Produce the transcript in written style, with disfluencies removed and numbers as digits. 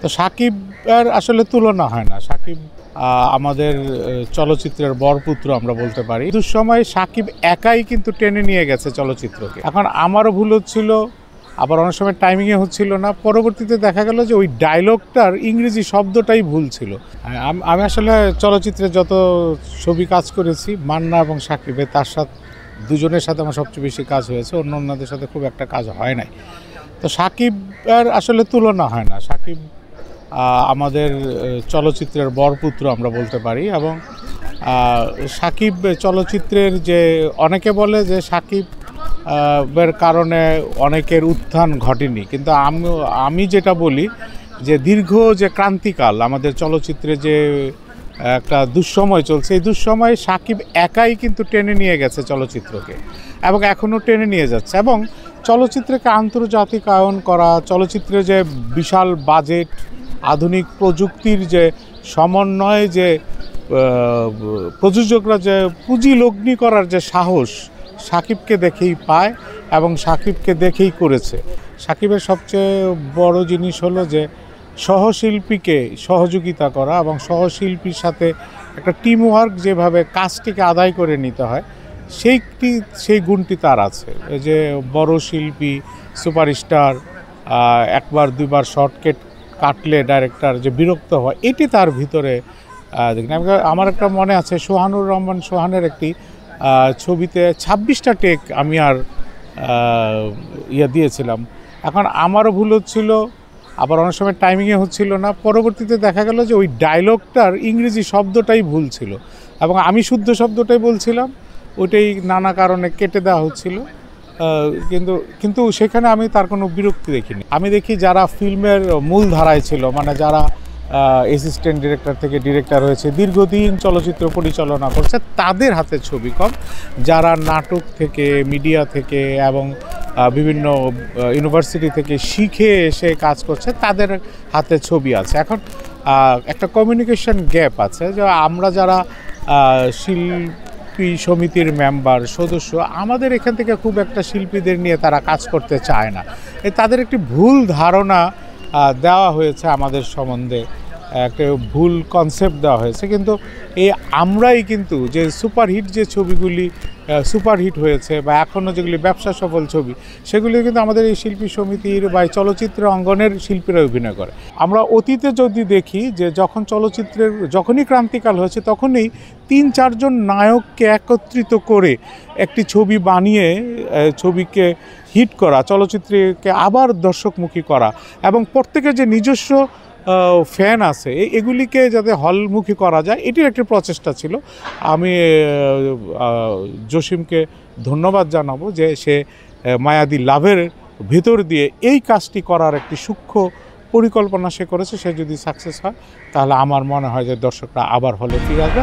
তো সাকিবের আসলে তুলনা হয় না। সাকিব আমাদের চলচ্চিত্রের বরপুত্র আমরা বলতে পারি। দুঃসময় সাকিব একাই কিন্তু টেনে নিয়ে গেছে চলচ্চিত্রকে। এখন আমারও ভুল হচ্ছিল, আবার অনেক সময় টাইমিংয়ে হচ্ছিল না। পরবর্তীতে দেখা গেল যে ওই ডায়লগটার ইংরেজি শব্দটাই ভুল ছিল। আমি আসলে চলচ্চিত্রে যত ছবি কাজ করেছি, মান্না এবং সাকিবে তার সাথে দুজনের সাথে আমার সবচেয়ে বেশি কাজ হয়েছে, অন্যদের সাথে খুব একটা কাজ হয় নাই। তো সাকিবের আসলে তুলনা হয় না। সাকিব আমাদের চলচ্চিত্রের বরপুত্র আমরা বলতে পারি। এবং সাকিব চলচ্চিত্রের যে অনেকে বলে যে সাকিবের কারণে অনেকের উত্থান ঘটেনি, কিন্তু আমি যেটা বলি যে দীর্ঘ যে ক্রান্তিকাল আমাদের চলচ্চিত্রে যে একটা দুঃসময় চলছে, এই দুঃসময়ে সাকিব একাই কিন্তু টেনে নিয়ে গেছে চলচ্চিত্রকে এবং এখনও টেনে নিয়ে যাচ্ছে। এবং চলচ্চিত্রকে আন্তর্জাতিকায়ন করা, চলচ্চিত্রে যে বিশাল বাজেট, আধুনিক প্রযুক্তির যে সমন্বয়ে যে প্রযোজকরা যে পুঁজি লগ্নি করার যে সাহস সাকিবকে দেখেই পায় এবং সাকিবকে দেখেই করেছে। সাকিবের সবচেয়ে বড় জিনিস হলো যে সহশিল্পীকে সহযোগিতা করা এবং সহশিল্পীর সাথে একটা টিম ওয়ার্ক যেভাবে কাজটিকে আদায় করে নিতে হয়, সেই গুণটি তার আছে। এই যে বড় শিল্পী, সুপারস্টার, একবার দুইবার শর্টকাট কাটলে ডাইরেক্টর যে বিরক্ত হয়, এটি তার ভিতরে দেখি। আমার একটা মনে আছে, সোহানুর রহমান সোহানের একটি ছবিতে 26টা টেক আমি আর দিয়েছিলাম। এখন আমারও ভুল হচ্ছিল, আবার অনেক সময় টাইমিংয়ে হচ্ছিল না। পরবর্তীতে দেখা গেল যে ওই ডায়লগটার ইংরেজি শব্দটাই ভুল ছিল এবং আমি শুদ্ধ শব্দটাই বলছিলাম, ওইটাই নানা কারণে কেটে দেওয়া হচ্ছিল। কিন্তু সেখানে আমি তার কোনো বিরক্তি দেখিনি। আমি দেখি যারা ফিল্মের মূল ধারায় ছিল, মানে যারা অ্যাসিস্ট্যান্ট ডিরেক্টর থেকে ডিরেক্টর হয়েছে, দীর্ঘদিন চলচ্চিত্র পরিচালনা করছে, তাদের হাতে ছবি কম। যারা নাটক থেকে, মিডিয়া থেকে এবং বিভিন্ন ইউনিভার্সিটি থেকে শিখে এসে কাজ করছে, তাদের হাতে ছবি আছে। এখন একটা কমিউনিকেশন গ্যাপ আছে, যে আমরা যারা শিল্পী সমিতির মেম্বার সদস্য, আমাদের এখান থেকে খুব একটা শিল্পীদের নিয়ে তারা কাজ করতে চায় না। তাদের একটি ভুল ধারণা দেওয়া হয়েছে আমাদের সম্বন্ধে, একটা ভুল কনসেপ্ট দেওয়া হয়েছে। কিন্তু আমরাই কিন্তু যে সুপারহিট যে ছবিগুলি সুপারহিট হয়েছে বা এখনও যেগুলি ব্যবসা সফল ছবি, সেগুলি কিন্তু আমাদের এই শিল্পী সমিতির বা চলচ্চিত্র অঙ্গনের শিল্পীরা অভিনয় করে। আমরা অতীতে যদি দেখি যে যখনই ক্রান্তিকাল হয়েছে, তখনই 3-4 জন নায়ককে একত্রিত করে একটি ছবি বানিয়ে ছবিকে হিট করা, চলচ্চিত্রকে আবার দর্শকমুখী করা এবং প্রত্যেকের যে নিজস্ব ফ্যান আছে, এগুলিকে যাতে হলমুখী করা যায়, এটির একটি প্রচেষ্টা ছিল। আমি জসিমকে ধন্যবাদ জানাবো যে সে মায়াদি লাভের ভেতর দিয়ে এই কাজটি করার একটি সূক্ষ্ম পরিকল্পনা সে করেছে। সে যদি সাকসেস হয়, তাহলে আমার মনে হয় যে দর্শকরা আবার হলে ফিরে আসবে।